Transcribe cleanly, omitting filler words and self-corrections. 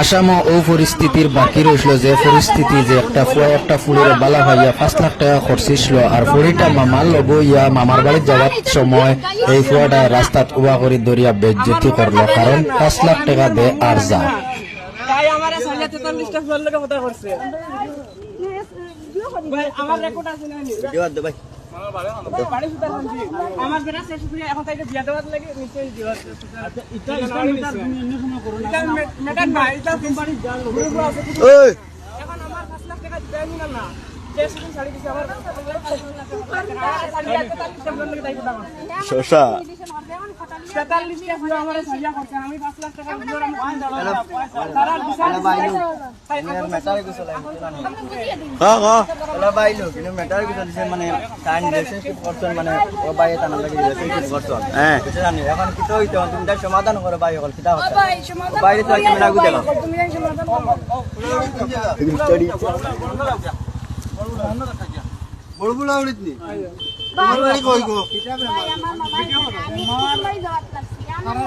আসামও ও পরিস্থিতির বাকি রইল যে পরিস্থিতি যে একটা ফুলের বালা ভাইয়া 5 লাখ টাকা খরচিছিল আর ফুড়িটা মামার লব ইয়া মামার বাড়ি যাওয়ার সময় এই ফুয়াটা রাস্তাত উবা করে দরিয়া বেজ্জতি করলো কারণ 5 লাখ টাকা দে আর যা তাই আমারে 43টা ফোন লাগে কথা করছে ভাই আমার রেকর্ড আছে না ভিডিও দে ভাই বাড়ি সুতা আনছি আমার বেটা শেষ করে এখন তাইকে বিয়া দেওয়ার লাগে নিচে দিও আচ্ছা এটা মিটার অন্য সময় করো না মেটার না এটা কোম্পানি জান ওই এখন আমার 5 লাখ টাকা দেন না যে শুধু শাড়ি দিছে আমার শশা 47টা পুরো আমারে সাজিয়া করছে আমি 5 লাখ টাকা দিলাম তারা বিশাল মেটারে কিছু লাগে বাইলো কিন্তু মেটারে কিছু দিছে মানে টাইম রিলেশনশিপ করছন মানে ও বাই তানা লাগি রিলেশনশিপ করছন হ্যাঁ জানি এখন কি তো হইতো তুমি তার সমাধান করো বাই হল কিটা হচ্ছে বাইরে তো কি লাগু দেখো তুমি সমাধান বড় বড় আউড়িত নি আমার বাড়ি কই গো আমার মামা আমি লই যাওয়ার লাগছি আমার